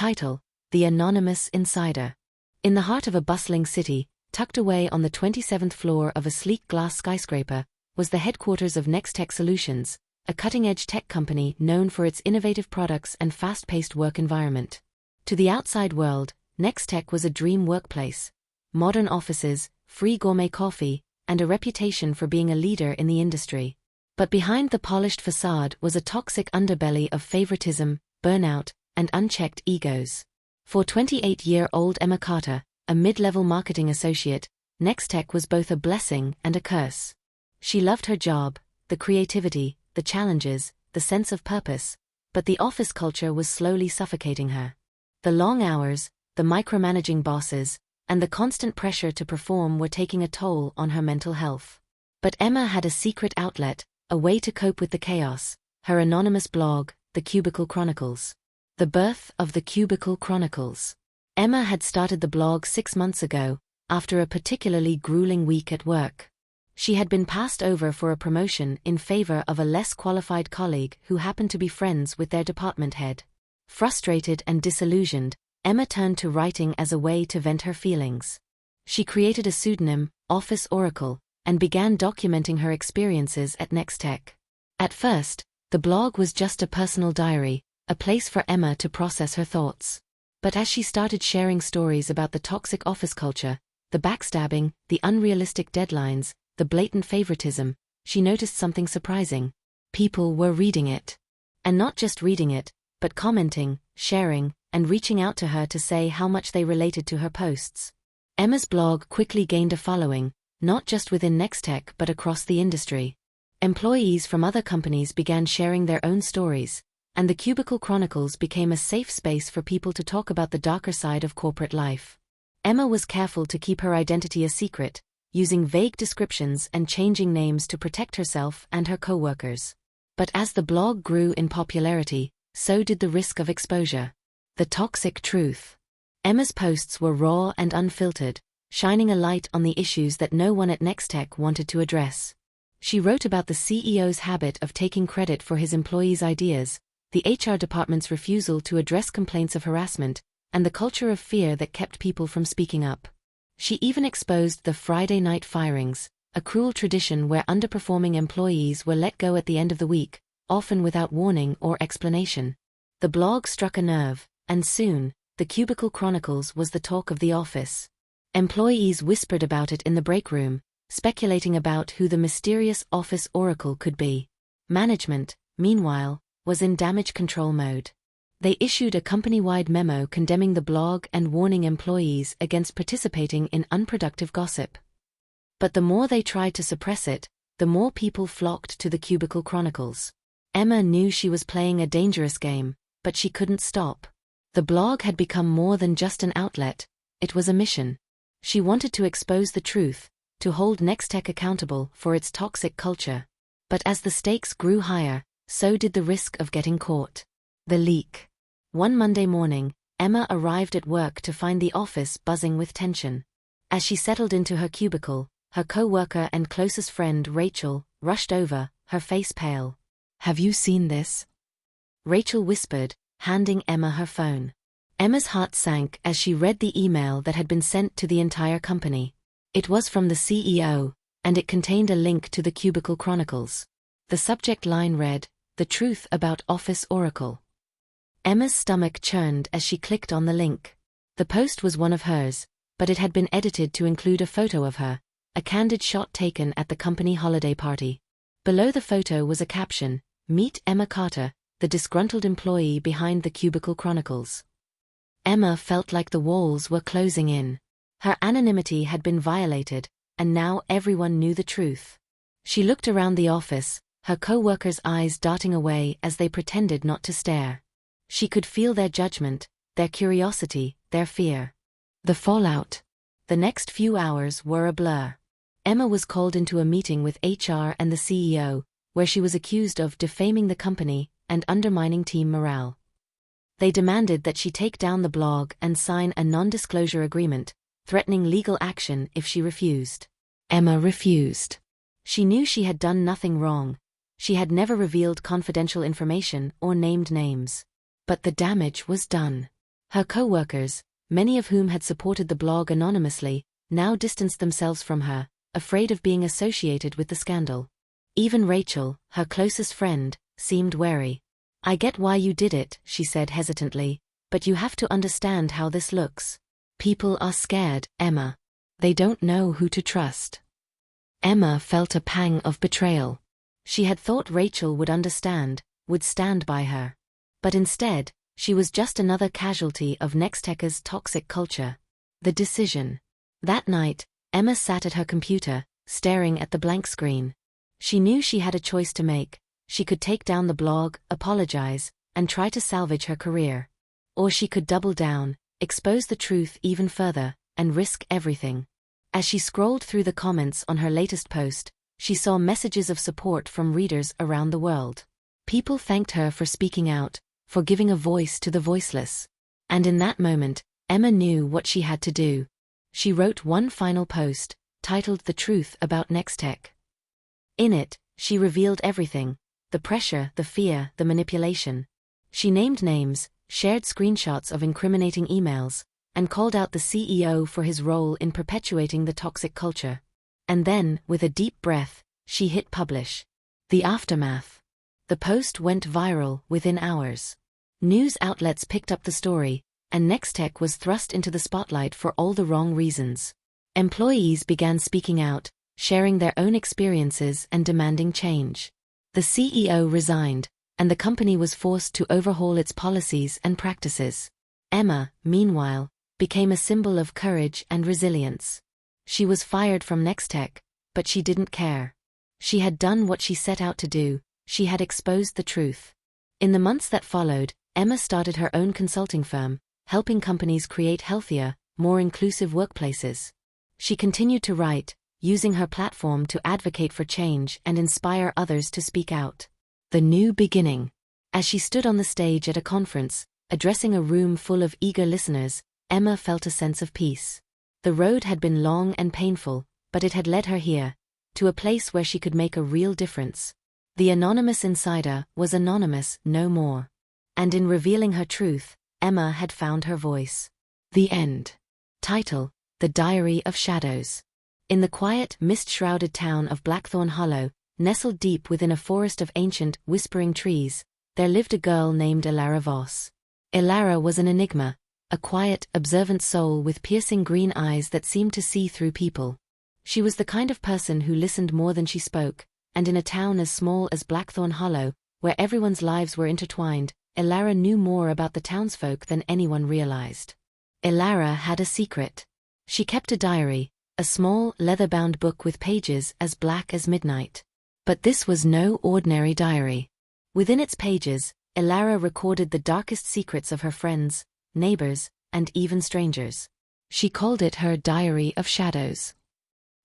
Title: The Anonymous Insider. In the heart of a bustling city, tucked away on the 27th floor of a sleek glass skyscraper, was the headquarters of Nextech Solutions, a cutting-edge tech company known for its innovative products and fast-paced work environment. To the outside world, Nextech was a dream workplace: modern offices, free gourmet coffee, and a reputation for being a leader in the industry. But behind the polished facade was a toxic underbelly of favoritism, burnout, and unchecked egos. For 28-year-old Emma Carter, a mid-level marketing associate, Nextech was both a blessing and a curse. She loved her job, the creativity, the challenges, the sense of purpose, but the office culture was slowly suffocating her. The long hours, the micromanaging bosses, and the constant pressure to perform were taking a toll on her mental health. But Emma had a secret outlet, a way to cope with the chaos: her anonymous blog, The Cubicle Chronicles. The birth of The Cubicle Chronicles. Emma had started the blog 6 months ago, after a particularly grueling week at work. She had been passed over for a promotion in favor of a less qualified colleague who happened to be friends with their department head. Frustrated and disillusioned, Emma turned to writing as a way to vent her feelings. She created a pseudonym, Office Oracle, and began documenting her experiences at Nextech. At first, the blog was just a personal diary, a place for Emma to process her thoughts. But as she started sharing stories about the toxic office culture, the backstabbing, the unrealistic deadlines, the blatant favoritism, she noticed something surprising. People were reading it. And not just reading it, but commenting, sharing, and reaching out to her to say how much they related to her posts. Emma's blog quickly gained a following, not just within Nextech but across the industry. Employees from other companies began sharing their own stories, and the Cubicle Chronicles became a safe space for people to talk about the darker side of corporate life. Emma was careful to keep her identity a secret, using vague descriptions and changing names to protect herself and her co-workers. But as the blog grew in popularity, so did the risk of exposure. The toxic truth. Emma's posts were raw and unfiltered, shining a light on the issues that no one at Nextech wanted to address. She wrote about the CEO's habit of taking credit for his employees' ideas, the HR department's refusal to address complaints of harassment, and the culture of fear that kept people from speaking up. She even exposed the Friday night firings, a cruel tradition where underperforming employees were let go at the end of the week, often without warning or explanation. The blog struck a nerve, and soon, the Cubicle Chronicles was the talk of the office. Employees whispered about it in the break room, speculating about who the mysterious office oracle could be. Management, meanwhile, was in damage control mode. They issued a company-wide memo condemning the blog and warning employees against participating in unproductive gossip. But the more they tried to suppress it, the more people flocked to the Cubicle Chronicles. Emma knew she was playing a dangerous game, but she couldn't stop. The blog had become more than just an outlet, it was a mission. She wanted to expose the truth, to hold Nextech accountable for its toxic culture. But as the stakes grew higher, so did the risk of getting caught. The leak. One Monday morning, Emma arrived at work to find the office buzzing with tension. As she settled into her cubicle, her co-worker and closest friend Rachel rushed over, her face pale. "Have you seen this?" Rachel whispered, handing Emma her phone. Emma's heart sank as she read the email that had been sent to the entire company. It was from the CEO, and it contained a link to the Cubicle Chronicles. The subject line read, "The Truth About Office Oracle." Emma's stomach churned as she clicked on the link. The post was one of hers, but it had been edited to include a photo of her, a candid shot taken at the company holiday party. Below the photo was a caption, "Meet Emma Carter, the disgruntled employee behind the Cubicle Chronicles." Emma felt like the walls were closing in. Her anonymity had been violated, and now everyone knew the truth. She looked around the office, her co-workers' eyes darting away as they pretended not to stare. She could feel their judgment, their curiosity, their fear. The fallout. The next few hours were a blur. Emma was called into a meeting with HR and the CEO, where she was accused of defaming the company and undermining team morale. They demanded that she take down the blog and sign a non-disclosure agreement, threatening legal action if she refused. Emma refused. She knew she had done nothing wrong. She had never revealed confidential information or named names. But the damage was done. Her co-workers, many of whom had supported the blog anonymously, now distanced themselves from her, afraid of being associated with the scandal. Even Rachel, her closest friend, seemed wary. "I get why you did it," she said hesitantly, "but you have to understand how this looks. People are scared, Emma. They don't know who to trust." Emma felt a pang of betrayal. She had thought Rachel would understand, would stand by her. But instead, she was just another casualty of Nextech's toxic culture. The decision. That night, Emma sat at her computer, staring at the blank screen. She knew she had a choice to make. She could take down the blog, apologize, and try to salvage her career. Or she could double down, expose the truth even further, and risk everything. As she scrolled through the comments on her latest post, she saw messages of support from readers around the world. People thanked her for speaking out, for giving a voice to the voiceless. And in that moment, Emma knew what she had to do. She wrote one final post, titled "The Truth About Nextech." In it, she revealed everything: the pressure, the fear, the manipulation. She named names, shared screenshots of incriminating emails, and called out the CEO for his role in perpetuating the toxic culture. And then, with a deep breath, she hit publish. The aftermath. The post went viral within hours. News outlets picked up the story, and Nextech was thrust into the spotlight for all the wrong reasons. Employees began speaking out, sharing their own experiences and demanding change. The CEO resigned, and the company was forced to overhaul its policies and practices. Emma, meanwhile, became a symbol of courage and resilience. She was fired from Nextech, but she didn't care. She had done what she set out to do. She had exposed the truth. In the months that followed, Emma started her own consulting firm, helping companies create healthier, more inclusive workplaces. She continued to write, using her platform to advocate for change and inspire others to speak out. The new beginning. As she stood on the stage at a conference, addressing a room full of eager listeners, Emma felt a sense of peace. The road had been long and painful, but it had led her here, to a place where she could make a real difference. The anonymous insider was anonymous no more. And in revealing her truth, Emma had found her voice. The end. Title: The Diary of Shadows. In the quiet, mist-shrouded town of Blackthorn Hollow, nestled deep within a forest of ancient, whispering trees, there lived a girl named Elara Voss. Elara was an enigma, a quiet, observant soul with piercing green eyes that seemed to see through people. She was the kind of person who listened more than she spoke, and in a town as small as Blackthorn Hollow, where everyone's lives were intertwined, Elara knew more about the townsfolk than anyone realized. Elara had a secret. She kept a diary, a small, leather-bound book with pages as black as midnight. But this was no ordinary diary. Within its pages, Elara recorded the darkest secrets of her friends, neighbors, and even strangers. She called it her Diary of Shadows.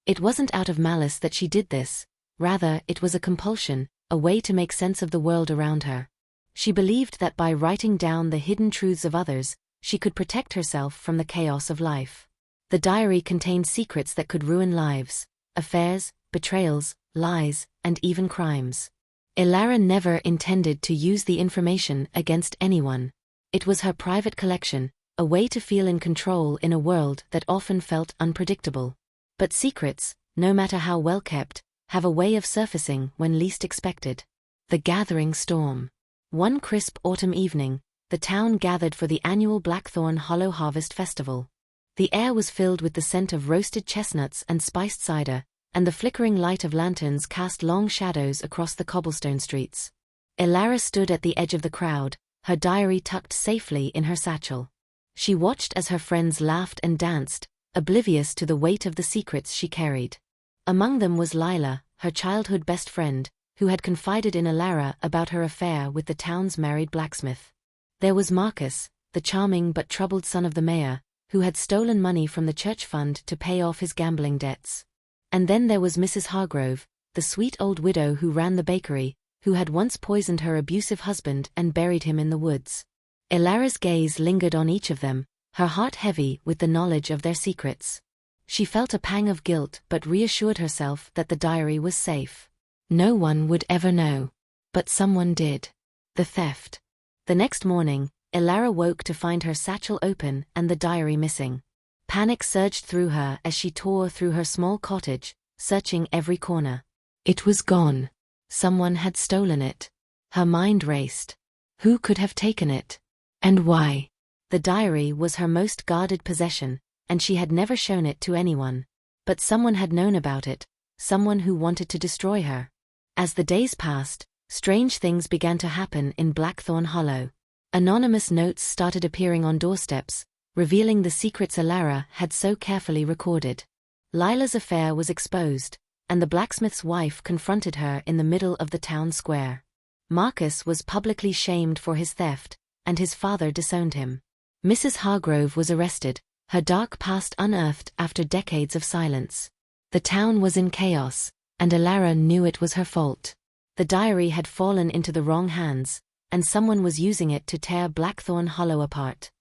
It wasn't out of malice that she did this. Rather, it was a compulsion, a way to make sense of the world around her. She believed that by writing down the hidden truths of others, she could protect herself from the chaos of life. The diary contained secrets that could ruin lives, affairs, betrayals, lies, and even crimes. Elara never intended to use the information against anyone. It was her private collection, a way to feel in control in a world that often felt unpredictable. But secrets, no matter how well kept, have a way of surfacing when least expected. The gathering storm. One crisp autumn evening, the town gathered for the annual Blackthorn Hollow Harvest Festival. The air was filled with the scent of roasted chestnuts and spiced cider, and the flickering light of lanterns cast long shadows across the cobblestone streets. Elara stood at the edge of the crowd, her diary tucked safely in her satchel. She watched as her friends laughed and danced, oblivious to the weight of the secrets she carried. Among them was Lila, her childhood best friend, who had confided in Elara about her affair with the town's married blacksmith. There was Marcus, the charming but troubled son of the mayor, who had stolen money from the church fund to pay off his gambling debts. And then there was Mrs. Hargrove, the sweet old widow who ran the bakery, who had once poisoned her abusive husband and buried him in the woods. Elara's gaze lingered on each of them, her heart heavy with the knowledge of their secrets. She felt a pang of guilt but reassured herself that the diary was safe. No one would ever know. But someone did. The theft. The next morning, Elara woke to find her satchel open and the diary missing. Panic surged through her as she tore through her small cottage, searching every corner. It was gone. Someone had stolen it. Her mind raced. Who could have taken it? And why? The diary was her most guarded possession, and she had never shown it to anyone. But someone had known about it, someone who wanted to destroy her. As the days passed, strange things began to happen in Blackthorn Hollow. Anonymous notes started appearing on doorsteps, revealing the secrets Elara had so carefully recorded. Lila's affair was exposed, and the blacksmith's wife confronted her in the middle of the town square. Marcus was publicly shamed for his theft, and his father disowned him. Mrs. Hargrove was arrested, her dark past unearthed after decades of silence. The town was in chaos, and Elara knew it was her fault. The diary had fallen into the wrong hands, and someone was using it to tear Blackthorn Hollow apart.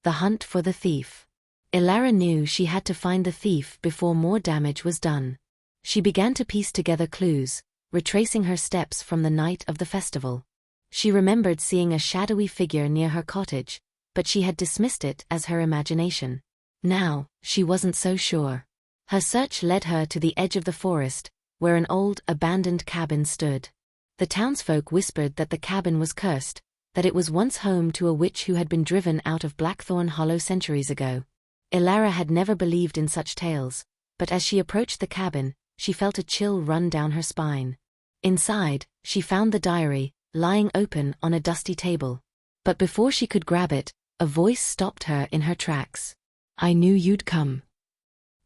The hunt for the thief. Elara knew she had to find the thief before more damage was done. She began to piece together clues, retracing her steps from the night of the festival. She remembered seeing a shadowy figure near her cottage, but she had dismissed it as her imagination. Now, she wasn't so sure. Her search led her to the edge of the forest, where an old, abandoned cabin stood. The townsfolk whispered that the cabin was cursed, that it was once home to a witch who had been driven out of Blackthorn Hollow centuries ago. Elara had never believed in such tales, but as she approached the cabin, she felt a chill run down her spine. Inside, she found the diary, lying open on a dusty table. But before she could grab it, a voice stopped her in her tracks. "I knew you'd come."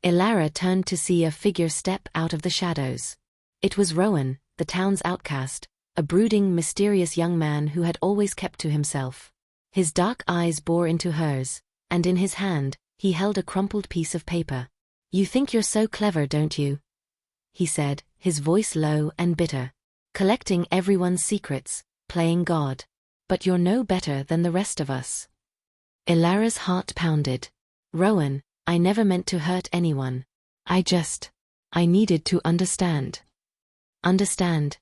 Elara turned to see a figure step out of the shadows. It was Rowan, the town's outcast, a brooding, mysterious young man who had always kept to himself. His dark eyes bore into hers, and in his hand, he held a crumpled piece of paper. "You think you're so clever, don't you?" he said, his voice low and bitter. "Collecting everyone's secrets, playing God. But you're no better than the rest of us." Elara's heart pounded. "Rowan, I never meant to hurt anyone. I needed to understand." "Understand?"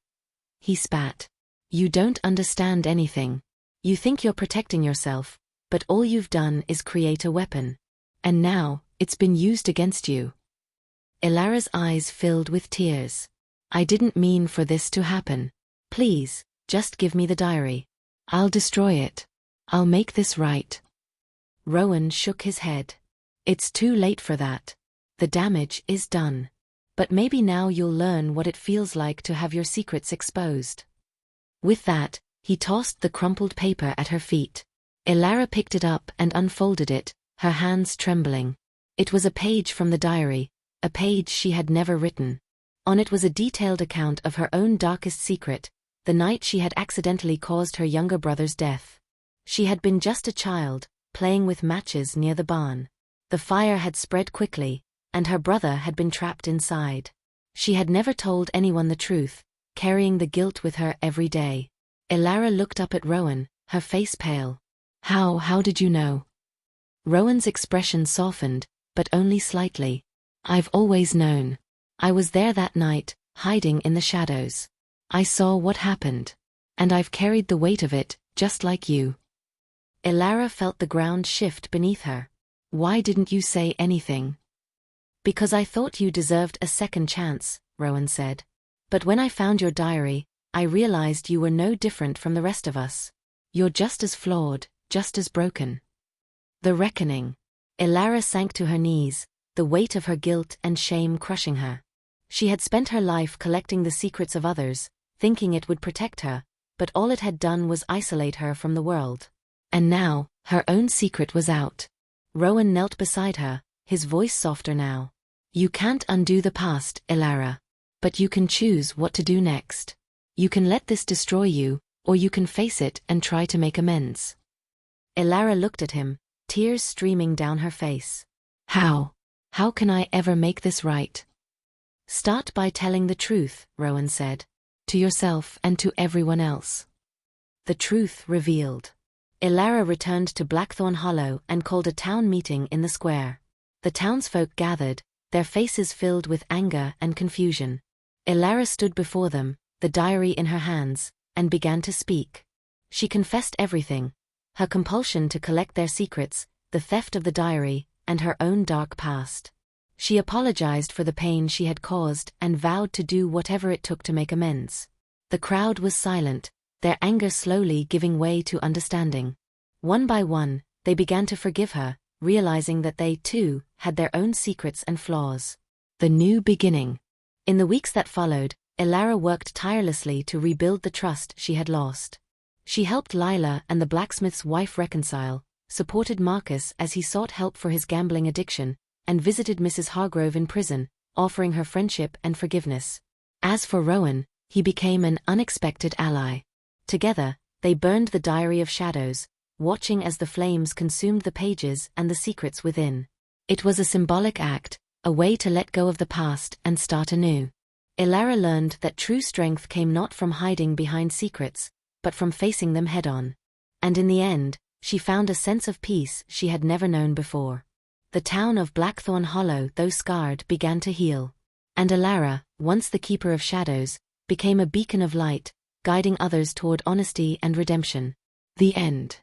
he spat. "You don't understand anything. You think you're protecting yourself, but all you've done is create a weapon. And now, it's been used against you." Elara's eyes filled with tears. "I didn't mean for this to happen. Please, just give me the diary. I'll destroy it. I'll make this right." Rowan shook his head. "It's too late for that. The damage is done. But maybe now you'll learn what it feels like to have your secrets exposed." With that, he tossed the crumpled paper at her feet. Elara picked it up and unfolded it, her hands trembling. It was a page from the diary, a page she had never written. On it was a detailed account of her own darkest secret, the night she had accidentally caused her younger brother's death. She had been just a child, playing with matches near the barn. The fire had spread quickly, and her brother had been trapped inside. She had never told anyone the truth, carrying the guilt with her every day. Elara looked up at Rowan, her face pale. How did you know?" Rowan's expression softened, but only slightly. "I've always known. I was there that night, hiding in the shadows. I saw what happened. And I've carried the weight of it, just like you." Elara felt the ground shift beneath her. "Why didn't you say anything?" "Because I thought you deserved a second chance," Rowan said. "But when I found your diary, I realized you were no different from the rest of us. You're just as flawed, just as broken." The reckoning. Elara sank to her knees, the weight of her guilt and shame crushing her. She had spent her life collecting the secrets of others, thinking it would protect her, but all it had done was isolate her from the world. And now, her own secret was out. Rowan knelt beside her, his voice softer now. "You can't undo the past, Elara. But you can choose what to do next. You can let this destroy you, or you can face it and try to make amends." Elara looked at him, tears streaming down her face. How can I ever make this right?" "Start by telling the truth," Rowan said. "To yourself and to everyone else." The truth revealed. Elara returned to Blackthorn Hollow and called a town meeting in the square. The townsfolk gathered, their faces filled with anger and confusion. Elara stood before them, the diary in her hands, and began to speak. She confessed everything. her compulsion to collect their secrets, the theft of the diary, and her own dark past. She apologized for the pain she had caused and vowed to do whatever it took to make amends. The crowd was silent, their anger slowly giving way to understanding. One by one, they began to forgive her, realizing that they, too, had their own secrets and flaws. The new beginning. In the weeks that followed, Elara worked tirelessly to rebuild the trust she had lost. She helped Lila and the blacksmith's wife reconcile, supported Marcus as he sought help for his gambling addiction, and visited Mrs. Hargrove in prison, offering her friendship and forgiveness. As for Rowan, he became an unexpected ally. Together, they burned the Diary of Shadows, watching as the flames consumed the pages and the secrets within. It was a symbolic act, a way to let go of the past and start anew. Elara learned that true strength came not from hiding behind secrets, but from facing them head-on. And in the end, she found a sense of peace she had never known before. The town of Blackthorn Hollow, though scarred, began to heal. And Elara, once the keeper of shadows, became a beacon of light, guiding others toward honesty and redemption. The end.